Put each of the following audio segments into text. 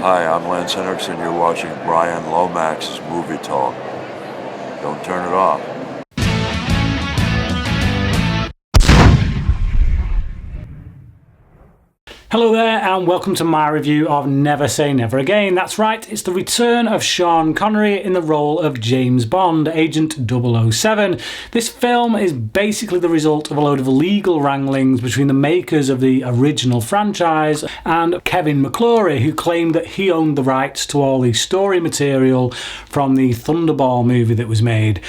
Hi, I'm Lance Henriksen. You're watching Bryan Lomax's Movie Talk. Don't turn it off. Hello there and welcome to my review of Never Say Never Again. That's right, it's the return of Sean Connery in the role of James Bond, Agent 007. This film is basically the result of a load of legal wranglings between the makers of the original franchise and Kevin McClory, who claimed that he owned the rights to all the story material from the Thunderball movie that was made.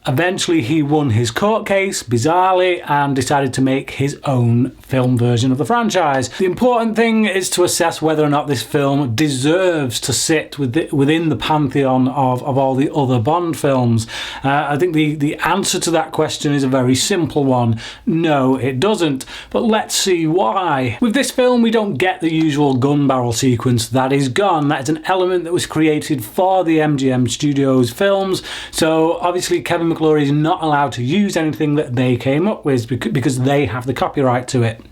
Eventually he won his court case, bizarrely, and decided to make his own film version of the franchise. The important thing is to assess whether or not this film deserves to sit within the pantheon of all the other Bond films. I think the answer to that question is a very simple one. No, it doesn't. But let's see why. With this film, we don't get the usual gun barrel sequence. That is gone. That is an element that was created for the MGM Studios films. So obviously Kevin McClory is not allowed to use anything that they came up with because they have the copyright to it.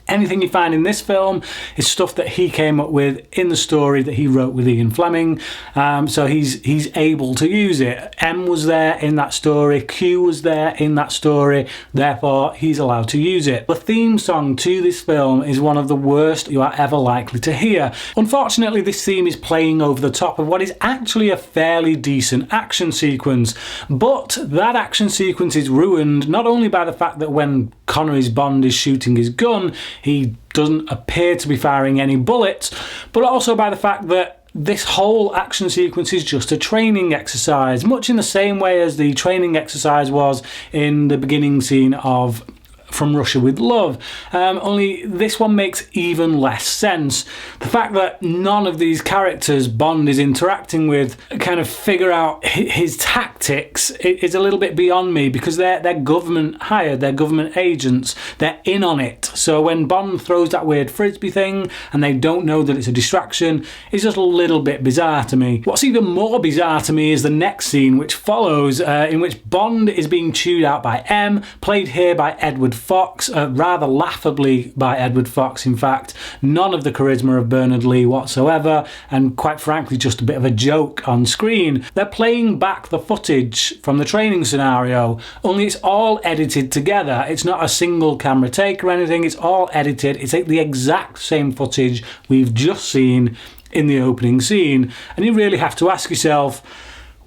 Anything you find in this film is stuff that he came up with in the story that he wrote with Ian Fleming, so he's able to use it. M was there in that story, Q was there in that story, therefore he's allowed to use it. The theme song to this film is one of the worst you are ever likely to hear. Unfortunately, this theme is playing over the top of what is actually a fairly decent action sequence, but that action sequence is ruined not only by the fact that when Connery's Bond is shooting his gun, he doesn't appear to be firing any bullets, but also by the fact that this whole action sequence is just a training exercise, much in the same way as the training exercise was in the beginning scene of From Russia with Love, only this one makes even less sense. The fact that none of these characters Bond is interacting with kind of figure out his tactics is a little bit beyond me, because they're government hired, they're government agents, they're in on it. So when Bond throws that weird frisbee thing and they don't know that it's a distraction, it's just a little bit bizarre to me. What's even more bizarre to me is the next scene which follows, in which Bond is being chewed out by M, played here by Edward Fox, rather laughably by Edward Fox in fact. None of the charisma of Bernard Lee whatsoever, and quite frankly just a bit of a joke on screen. They're playing back the footage from the training scenario, only it's all edited together. It's not a single camera take or anything, it's all edited. It's the exact same footage we've just seen in the opening scene, and you really have to ask yourself,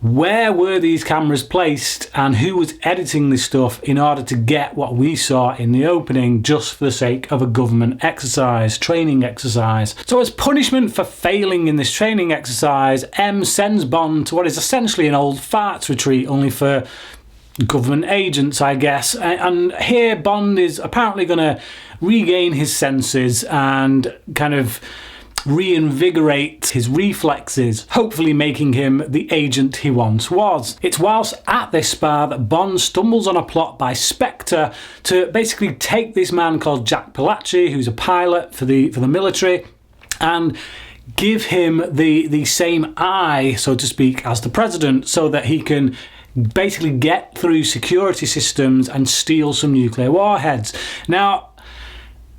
where were these cameras placed and who was editing this stuff in order to get what we saw in the opening just for the sake of a government exercise, training exercise? So as punishment for failing in this training exercise, M sends Bond to what is essentially an old farts retreat, only for government agents, I guess. And here Bond is apparently going to regain his senses and kind of reinvigorate his reflexes, hopefully making him the agent he once was. It's whilst at this spa that Bond stumbles on a plot by Spectre to basically take this man called Jack Palacci, who's a pilot for the military, and give him the same eye, so to speak, as the president, so that he can basically get through security systems and steal some nuclear warheads. Now,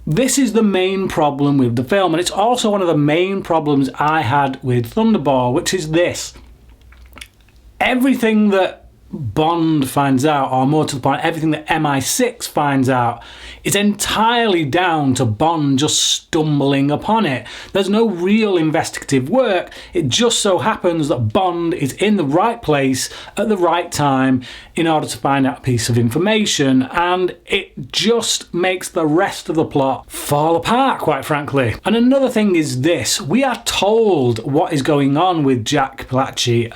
this is the main problem with the film, and it's also one of the main problems I had with Thunderball, which is this. Everything that Bond finds out, or more to the point, everything that MI6 finds out, is entirely down to Bond just stumbling upon it. There's no real investigative work. It just so happens that Bond is in the right place at the right time in order to find out a piece of information, and it just makes the rest of the plot fall apart, quite frankly. And another thing is this: we are told what is going on with Jack Palacci,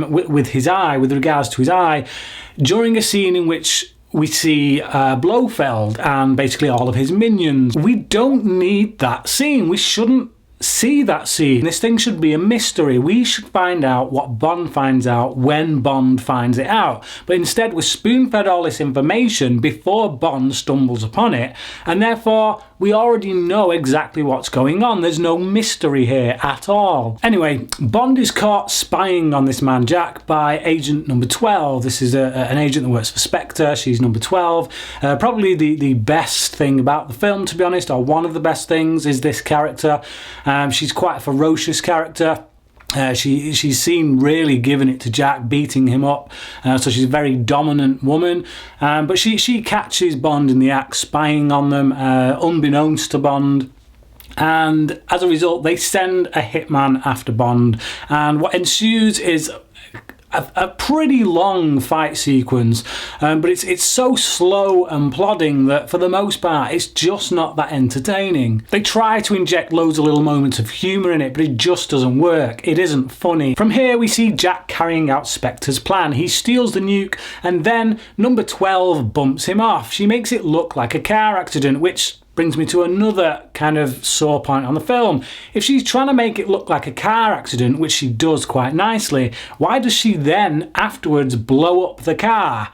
with his eye, with regards to his eye, during a scene in which we see Blofeld and basically all of his minions. We don't need that scene. We shouldn't see that scene. This thing should be a mystery. We should find out what Bond finds out when Bond finds it out. But instead we're spoon-fed all this information before Bond stumbles upon it, and therefore we already know exactly what's going on. There's no mystery here at all. Anyway, Bond is caught spying on this man Jack by agent number 12. This is an agent that works for Spectre. She's number 12. Probably the best best thing about the film, to be honest, or one of the best things, is this character. She's quite a ferocious character. She's seen really giving it to Jack, beating him up, so she's a very dominant woman, but she catches Bond in the act, spying on them, unbeknownst to Bond. And as a result, they send a hitman after Bond, and what ensues is a pretty long fight sequence, but it's so slow and plodding that for the most part it's just not that entertaining. They try to inject loads of little moments of humour in it, but it just doesn't work. It isn't funny. From here we see Jack carrying out Spectre's plan. He steals the nuke, and then number 12 bumps him off. She makes it look like a car accident, which brings me to another kind of sore point on the film. If she's trying to make it look like a car accident, which she does quite nicely, why does she then afterwards blow up the car?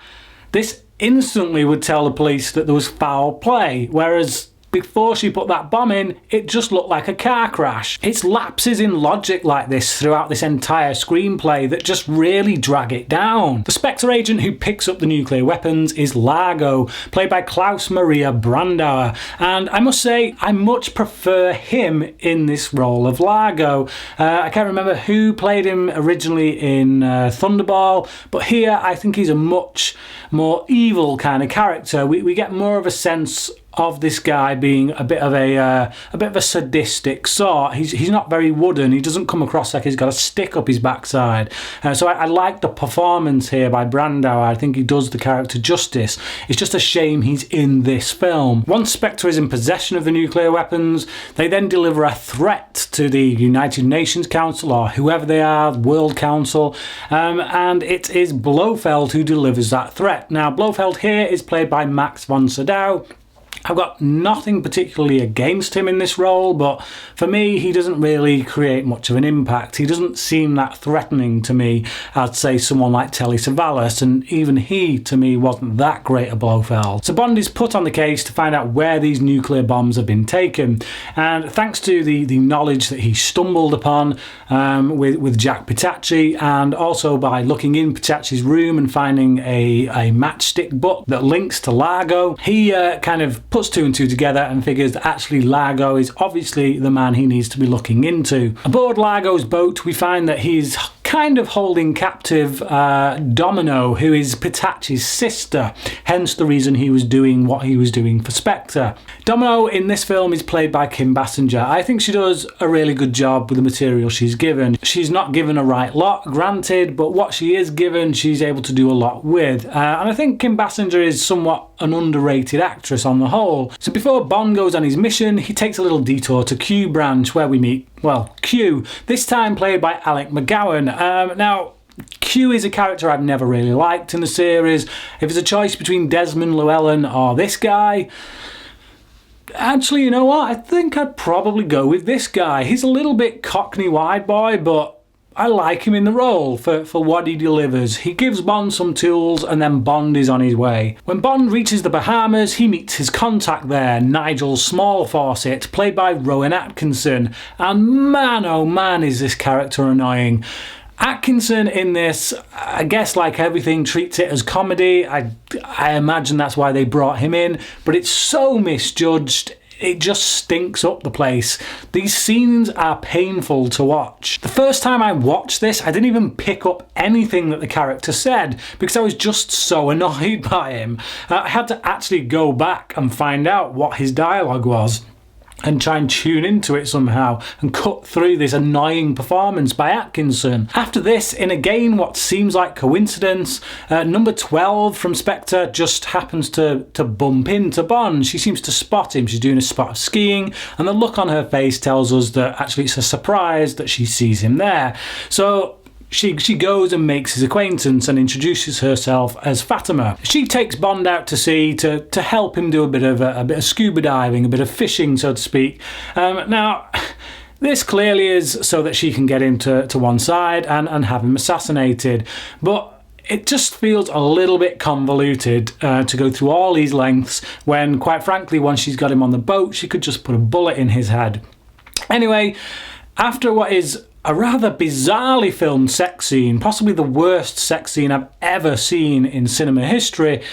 This instantly would tell the police that there was foul play, whereas before she put that bomb in, it just looked like a car crash. It's lapses in logic like this throughout this entire screenplay that just really drag it down. The Spectre agent who picks up the nuclear weapons is Largo, played by Klaus Maria Brandauer, and I must say I much prefer him in this role of Largo. I can't remember who played him originally in Thunderball, but here I think he's a much more evil kind of character. We get more of a sense of this guy being a bit of a sadistic sort. He's not very wooden. He doesn't come across like he's got a stick up his backside. So I like the performance here by Brandauer. I think he does the character justice. It's just a shame he's in this film. Once Spectre is in possession of the nuclear weapons, they then deliver a threat to the United Nations Council, or whoever they are, World Council, and it is Blofeld who delivers that threat. Now, Blofeld here is played by Max von Sydow. I've got nothing particularly against him in this role, but for me he doesn't really create much of an impact. He doesn't seem that threatening to me as, say, someone like Telly Savalas, and even he to me wasn't that great a Blofeld. So Bond is put on the case to find out where these nuclear bombs have been taken, and thanks to the knowledge that he stumbled upon with Jack Pitachi, and also by looking in Pitachi's room and finding a matchstick book that links to Largo, he kind of puts two and two together and figures that actually Largo is obviously the man he needs to be looking into. Aboard Largo's boat, we find that he's kind of holding captive Domino, who is Pitachi's sister, hence the reason he was doing what he was doing for Spectre. Domino in this film is played by Kim Basinger. I think she does a really good job with the material she's given. She's not given a right lot, granted, but what she is given, she's able to do a lot with. And I think Kim Basinger is somewhat an underrated actress on the whole. So before Bond goes on his mission, he takes a little detour to Q Branch, where we meet, well, Q, this time played by Alec McGowan. Now, Q is a character I've never really liked in the series. If it's a choice between Desmond Llewellyn or this guy, actually, you know what? I think I'd probably go with this guy. He's a little bit Cockney wide boy, but I like him in the role for what he delivers. He gives Bond some tools, and then Bond is on his way. When Bond reaches the Bahamas, he meets his contact there, Nigel Smallfawcett, played by Rowan Atkinson. And man, oh man, is this character annoying. Atkinson in this, I guess like everything, treats it as comedy. I imagine that's why they brought him in, but it's so misjudged. It just stinks up the place. These scenes are painful to watch. The first time I watched this, I didn't even pick up anything that the character said because I was just so annoyed by him. I had to actually go back and find out what his dialogue was and try and tune into it somehow and cut through this annoying performance by Atkinson. After this, in again what seems like coincidence, number 12 from Spectre just happens to bump into Bond. She seems to spot him. She's doing a spot of skiing, and the look on her face tells us that actually it's a surprise that she sees him there. So she goes and makes his acquaintance and introduces herself as Fatima. She takes Bond out to sea to help him do a bit of scuba diving, a bit of fishing, so to speak. Now, this clearly is so that she can get him to one side and have him assassinated. But it just feels a little bit convoluted to go through all these lengths when, quite frankly, once she's got him on the boat, she could just put a bullet in his head. Anyway, after what is a rather bizarrely filmed sex scene, possibly the worst sex scene I've ever seen in cinema history,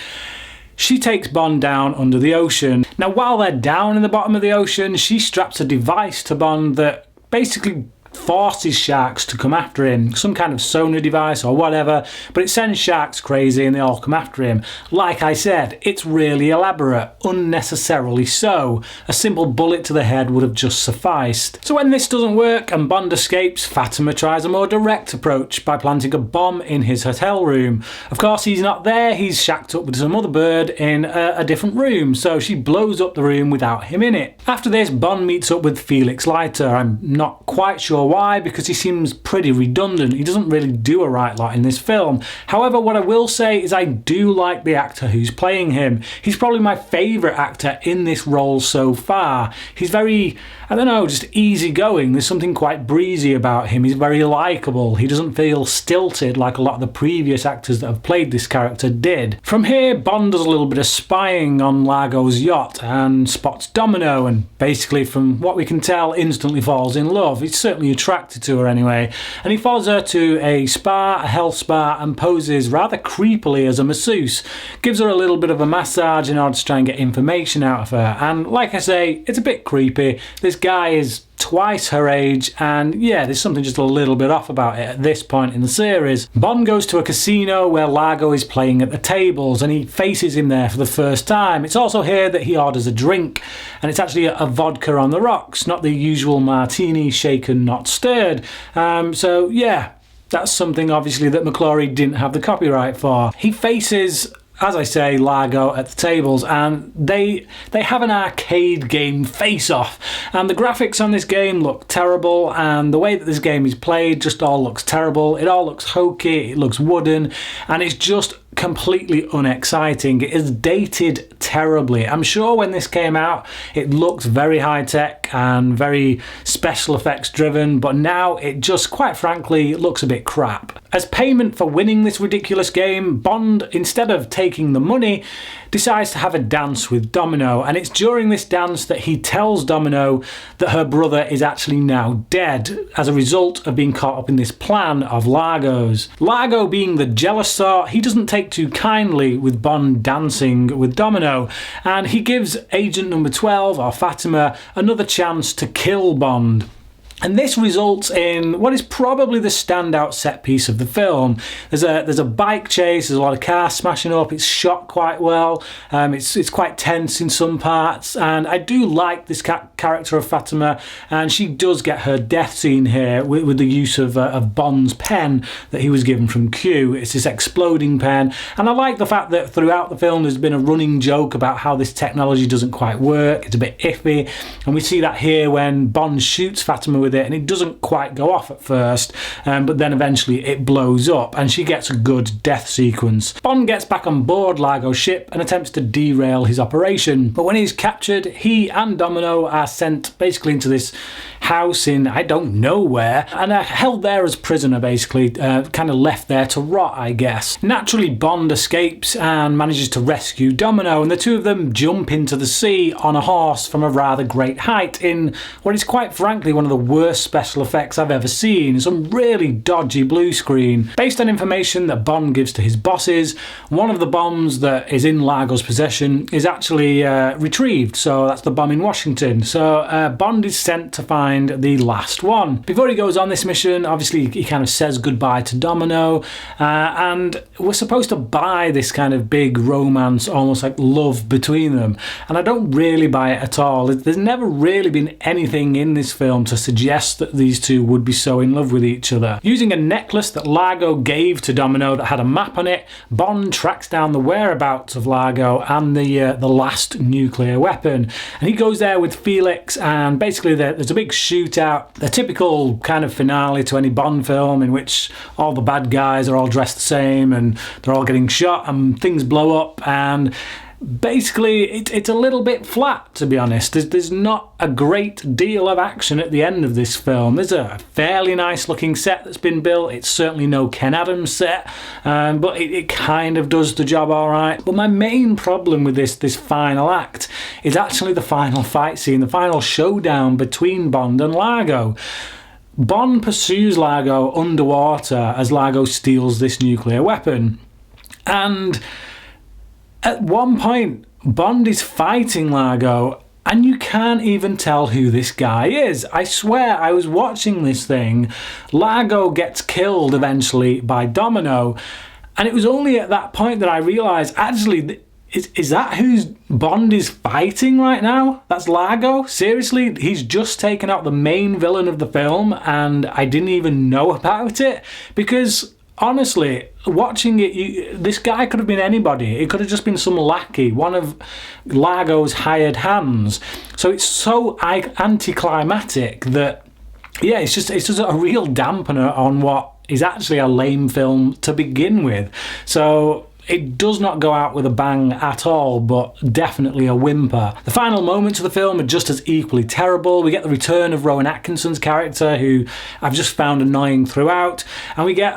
She takes Bond down under the ocean. Now, while they're down in the bottom of the ocean, she straps a device to Bond that basically forces sharks to come after him, some kind of sonar device or whatever, but it sends sharks crazy and they all come after him. Like I said, it's really elaborate, unnecessarily so. A simple bullet to the head would have just sufficed. So when this doesn't work and Bond escapes, Fatima tries a more direct approach by planting a bomb in his hotel room. Of course, he's not there, he's shacked up with some other bird in a different room, so she blows up the room without him in it. After this, Bond meets up with Felix Leiter. I'm not quite sure why, because he seems pretty redundant. He doesn't really do a right lot in this film. However, what I will say is I do like the actor who's playing him. He's probably my favourite actor in this role so far. He's very, I don't know, just easygoing. There's something quite breezy about him. He's very likeable. He doesn't feel stilted like a lot of the previous actors that have played this character did. From here, Bond does a little bit of spying on Largo's yacht and spots Domino, and basically, from what we can tell, instantly falls in love. He's certainly attracted to her anyway, and he follows her to a spa, a health spa, and poses rather creepily as a masseuse. Gives her a little bit of a massage in order to try and get information out of her, and like I say, it's a bit creepy. This guy is twice her age, and yeah, there's something just a little bit off about it at this point in the series. Bond goes to a casino where Largo is playing at the tables, and he faces him there for the first time. It's also here that he orders a drink, and it's actually a vodka on the rocks, not the usual martini, shaken not stirred. So yeah, that's something obviously that McClory didn't have the copyright for. He faces, as I say, Largo at the tables, and they have an arcade game face-off, and the graphics on this game look terrible, and the way that this game is played just all looks terrible. It all looks hokey, it looks wooden, and it's just completely unexciting. It is dated terribly. I'm sure when this came out it looked very high-tech and very special effects driven, but now it just, quite frankly, looks a bit crap. As payment for winning this ridiculous game, Bond, instead of taking the money, decides to have a dance with Domino, and it's during this dance that he tells Domino that her brother is actually now dead as a result of being caught up in this plan of Largo's. Largo, being the jealous sort, he doesn't take too kindly with Bond dancing with Domino, and he gives Agent Number 12, or Fatima, another chance to kill Bond. And this results in what is probably the standout set piece of the film. There's a bike chase, there's a lot of cars smashing up, it's shot quite well, it's quite tense in some parts, and I do like this character of Fatima, and she does get her death scene here with the use of Bond's pen that he was given from Q. It's this exploding pen, and I like the fact that throughout the film there's been a running joke about how this technology doesn't quite work, it's a bit iffy, and we see that here when Bond shoots Fatima with it, and it doesn't quite go off at first, but then eventually it blows up and she gets a good death sequence. Bond gets back on board Largo's ship and attempts to derail his operation, but when he's captured, he and Domino are sent basically into this house in I don't know where, and are held there as prisoner, basically, kind of left there to rot, I guess. Naturally, Bond escapes and manages to rescue Domino, and the two of them jump into the sea on a horse from a rather great height in what is quite frankly one of the worst special effects I've ever seen. Some really dodgy blue screen. Based on information that Bond gives to his bosses, one of the bombs that is in Largo's possession is actually retrieved, so that's the bomb in Washington. So Bond is sent to find the last one. Before he goes on this mission, obviously he kind of says goodbye to Domino, and we're supposed to buy this kind of big romance, almost like love between them, and I don't really buy it at all. There's never really been anything in this film to suggest that these two would be so in love with each other. Using a necklace that Largo gave to Domino that had a map on it, Bond tracks down the whereabouts of Largo and the last nuclear weapon, and he goes there with Felix, and basically there's a big shootout, the typical kind of finale to any Bond film in which all the bad guys are all dressed the same and they're all getting shot and things blow up, and basically it's a little bit flat, to be honest. There's not a great deal of action at the end of this film. There's a fairly nice looking set that's been built. It's certainly no Ken Adams set, but it kind of does the job all right. But my main problem with this final act is actually the final fight scene, the final showdown between Bond and Largo. Bond pursues Largo underwater as Largo steals this nuclear weapon, and At one point, Bond is fighting Largo, and you can't even tell who this guy is. I swear, I was watching this thing. Largo gets killed eventually by Domino, and it was only at that point that I realised, actually, is that who Bond is fighting right now? That's Largo? Seriously? He's just taken out the main villain of the film, and I didn't even know about it? Because honestly, watching it, this guy could have been anybody. It could have just been some lackey, one of Largo's hired hands. So it's so anticlimactic that, yeah, it's just a real dampener on what is actually a lame film to begin with. So it does not go out with a bang at all, but definitely a whimper. The final moments of the film are just as equally terrible. We get the return of Rowan Atkinson's character, who I've just found annoying throughout, and we get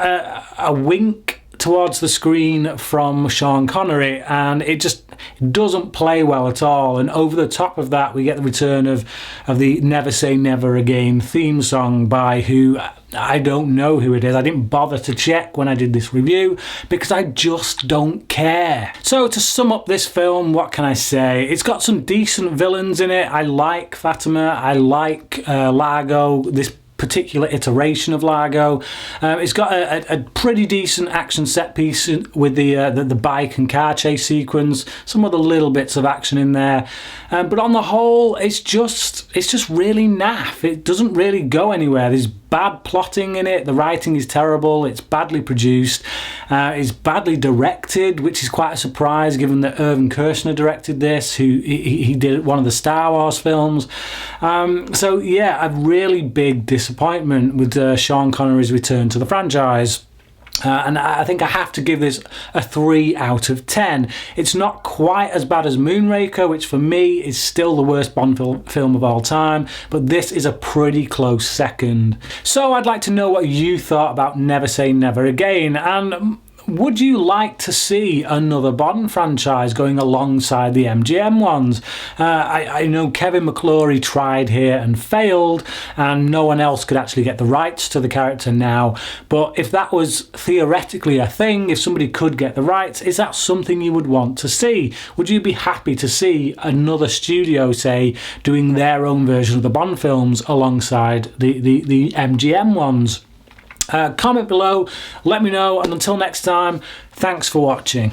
a wink towards the screen from Sean Connery, and it just doesn't play well at all. And over the top of that, we get the return of the Never Say Never Again theme song by who I don't know who it is. I didn't bother to check when I did this review because I just don't care. So to sum up this film, what can I say? It's got some decent villains in it. I like Fatima. I like Largo, this particular iteration of Largo. It's got a pretty decent action set piece with the bike and car chase sequence, some other little bits of action in there, but on the whole it's just really naff. It doesn't really go anywhere. There's bad plotting in it, the writing is terrible, it's badly produced, it's badly directed, which is quite a surprise given that Irvin Kershner directed this, who he did one of the Star Wars films. So yeah, a really big disappointment with Sean Connery's return to the franchise. And I think I have to give this a 3 out of 10. It's not quite as bad as Moonraker, which for me is still the worst Bond film of all time, but this is a pretty close second. So I'd like to know what you thought about Never Say Never Again, and would you like to see another Bond franchise going alongside the MGM ones? I know Kevin McClory tried here and failed, and no one else could actually get the rights to the character now. But if that was theoretically a thing, if somebody could get the rights, is that something you would want to see? Would you be happy to see another studio, say, doing their own version of the Bond films alongside the MGM ones? Comment below, let me know, and until next time, thanks for watching.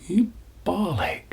You bollock.